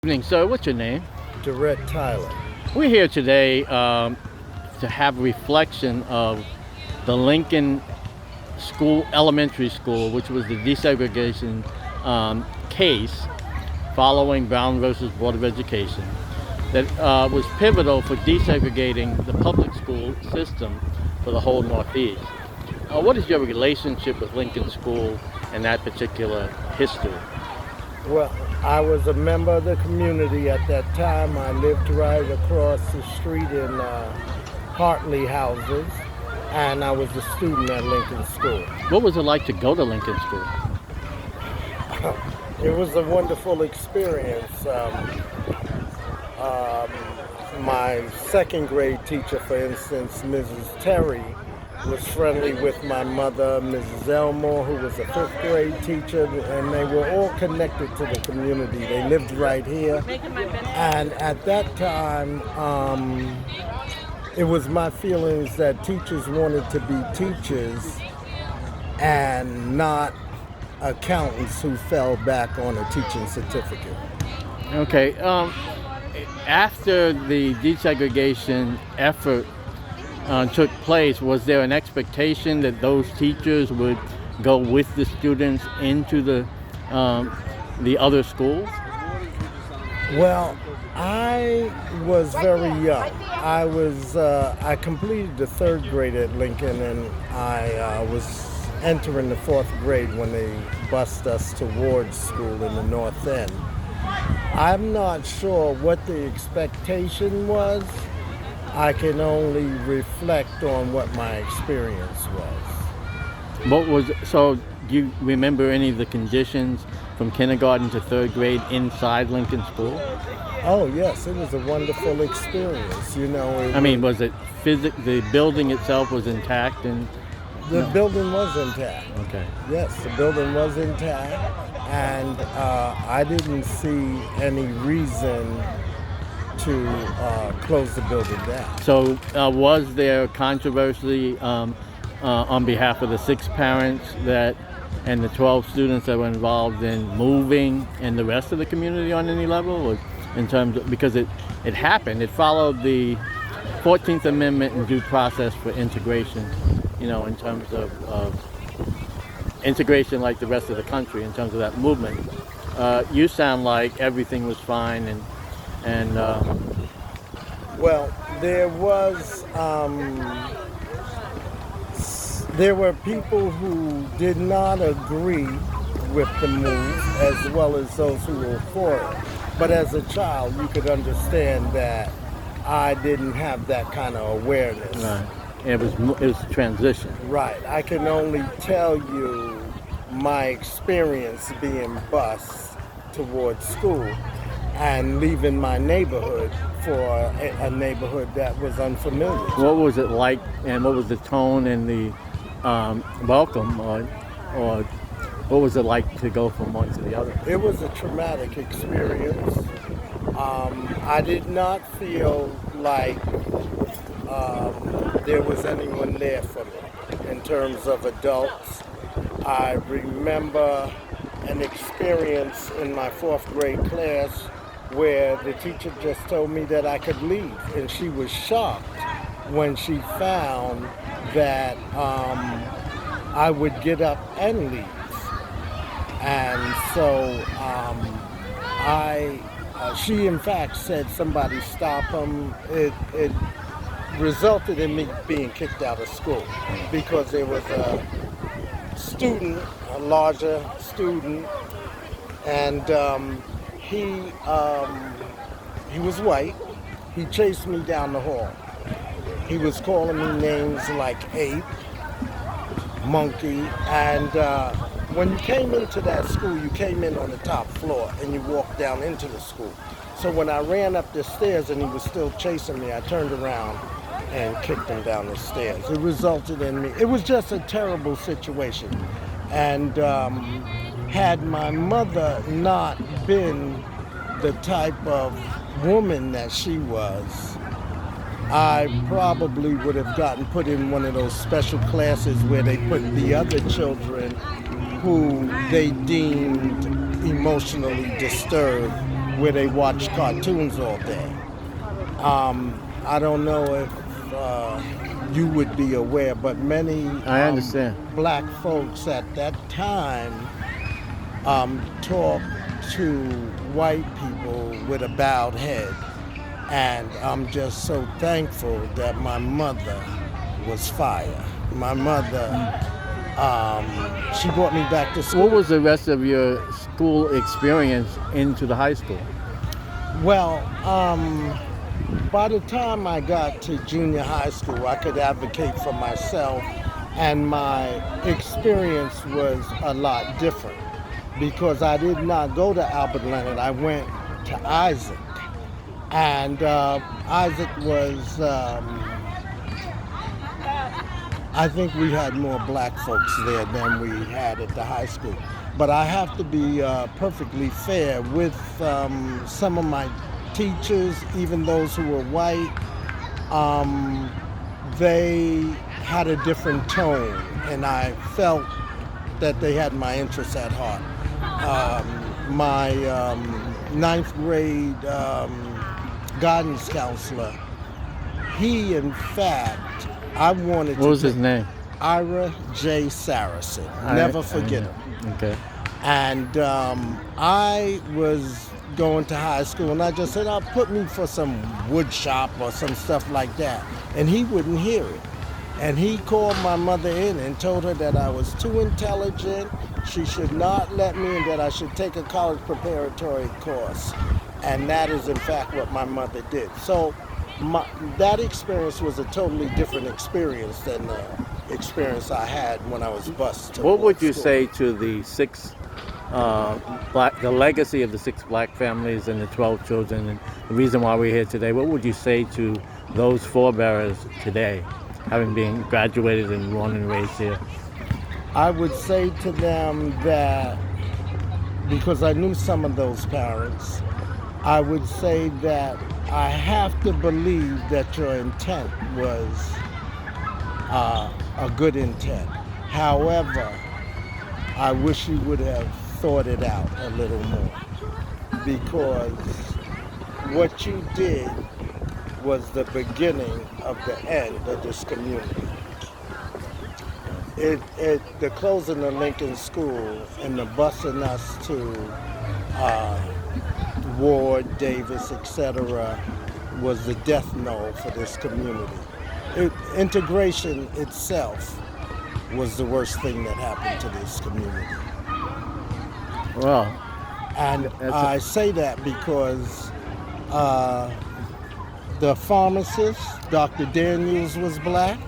Evening, sir. What's your name? Durett Tyler. We're here today to have a reflection of the Lincoln School, Elementary School, which was the desegregation case following Brown versus Board of Education that was pivotal for desegregating the public school system for the whole Northeast. What is your relationship with Lincoln School and that particular history? Well, I was a member of the community at that time. I lived right across the street in Hartley houses, and I was a student at Lincoln School. What was it like to go to Lincoln School? It was a wonderful experience. My second grade teacher, for instance, Mrs. Terry, was friendly with my mother, Mrs. Elmore, who was a fifth grade teacher, and they were all connected to the community. They lived right here. And at that time, it was my feelings that teachers wanted to be teachers and not accountants who fell back on a teaching certificate. Okay. After the desegregation effort took place, was there an expectation that those teachers would go with the students into the other schools? Well, I was very young. I completed the third grade at Lincoln, and I was entering the fourth grade when they bused us towards school in the North End. I'm not sure what the expectation was. I can only reflect on what my experience was. So do you remember any of the conditions from kindergarten to third grade inside Lincoln School? Oh yes, it was a wonderful experience. Was it the building itself was intact and the building was intact. Okay. Yes, the building was intact, and I didn't see any reason to close the building down. So was there controversy on behalf of the 6 parents and the 12 students that were involved in moving and the rest of the community on any level? Or in terms of, because it happened, it followed the 14th Amendment and due process for integration, in terms of integration like the rest of the country, in terms of that movement. You sound like everything was fine and well, there were people who did not agree with the move, as well as those who were for it. But as a child, you could understand that I didn't have that kind of awareness. Right. It was transition. Right. I can only tell you my experience being bused towards school and leaving my neighborhood for a neighborhood that was unfamiliar. What was it like, and what was the tone and the welcome, or what was it like to go from one to the other? It was a traumatic experience. I did not feel like there was anyone there for me in terms of adults. I remember an experience in my fourth grade class where the teacher just told me that I could leave, and she was shocked when she found that I would get up and leave. And so she in fact said somebody stop him. It resulted in me being kicked out of school because there was a student, a larger student, and he was white. He chased me down the hall. He was calling me names like ape, monkey, and when you came into that school, you came in on the top floor and you walked down into the school. So when I ran up the stairs and he was still chasing me, I turned around and kicked him down the stairs. It resulted in me. It was just a terrible situation. And had my mother not been the type of woman that she was, I probably would have gotten put in one of those special classes where they put the other children who they deemed emotionally disturbed where they watch cartoons all day. I don't know if you would be aware, but many I understand. black folks at that time talked to white people with a bowed head. And I'm just so thankful that my mother was fire. My mother, she brought me back to school. What was the rest of your school experience into the high school? Well, by the time I got to junior high school, I could advocate for myself, and my experience was a lot different because I did not go to Albert Leonard. I went to Isaac, and Isaac was, I think we had more black folks there than we had at the high school. But I have to be perfectly fair with some of my teachers, even those who were white. They had a different tone, and I felt that they had my interests at heart. My ninth grade guidance counselor, he in fact, I wanted to. What was his name? Ira J. Saracen. Never forget him. Okay. And I was going to high school, and I just said, "Oh, put me for some wood shop or some stuff like that." And he wouldn't hear it. And he called my mother in and told her that I was too intelligent, she should not let me, and that I should take a college preparatory course. And that is in fact what my mother did. So that experience was a totally different experience than the experience I had when I was bused to What would school. you say to the the legacy of the 6 black families and the 12 children, and the reason why we're here today? What would you say to those forebearers today, having been graduated and born and raised here? I would say to them that, because I knew some of those parents, I would say that I have to believe that your intent was a good intent. However, I wish you would have thought it out a little more, because what you did was the beginning of the end of this community. The closing of Lincoln School and the busing us to Ward, Davis, etc., was the death knell for this community. Integration itself was the worst thing that happened to this community. Well, And I say that because the pharmacist, Dr. Daniels, was black.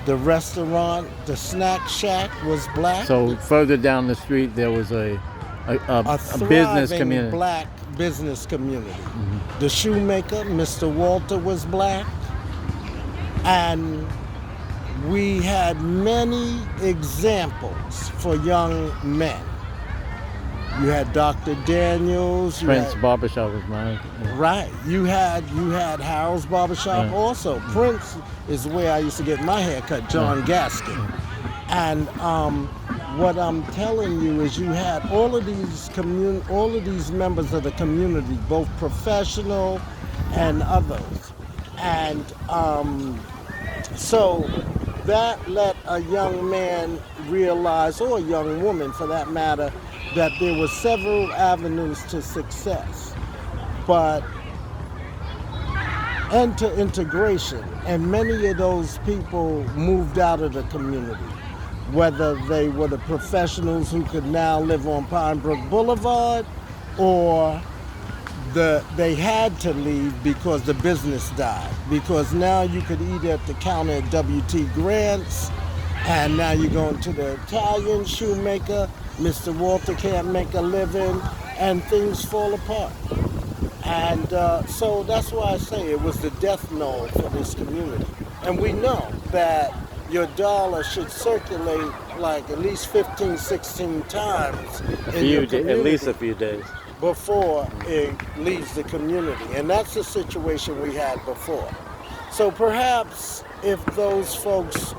The restaurant, the snack shack, was black. so further down the street there was a business thriving community. black business community. The shoemaker, Mr. Walter, was black. And we had many examples for young men. You had Dr. Daniels. Prince Barbershop was mine. Yeah. Right. You had Harold's Barbershop Yeah. also. Prince is where I used to get my hair cut, John Gaskin. And what I'm telling you is you had all of these members of the community, both professional and others. And so that let a young man realize, or a young woman for that matter, that there were several avenues to success. But enter integration, and many of those people moved out of the community, whether they were the professionals who could now live on Pine Brook Boulevard, or they had to leave because the business died. Because now you could eat at the counter at W.T. Grant's, and now you're going to the Italian shoemaker, Mr. Walter can't make a living, and things fall apart. And so that's why I say it was the death knell for this community. And we know that your dollar should circulate like at least 15, 16 times in your community, at least a few days. before it leaves the community. And that's the situation we had before. So perhaps if those folks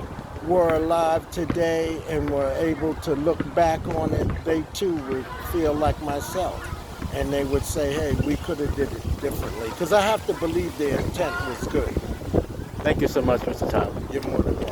were alive today and were able to look back on it, they too would feel like myself. and they would say, hey, we could have did it differently. Because I have to believe their intent was good. Thank you so much, Mr. Tyler. You're more than welcome.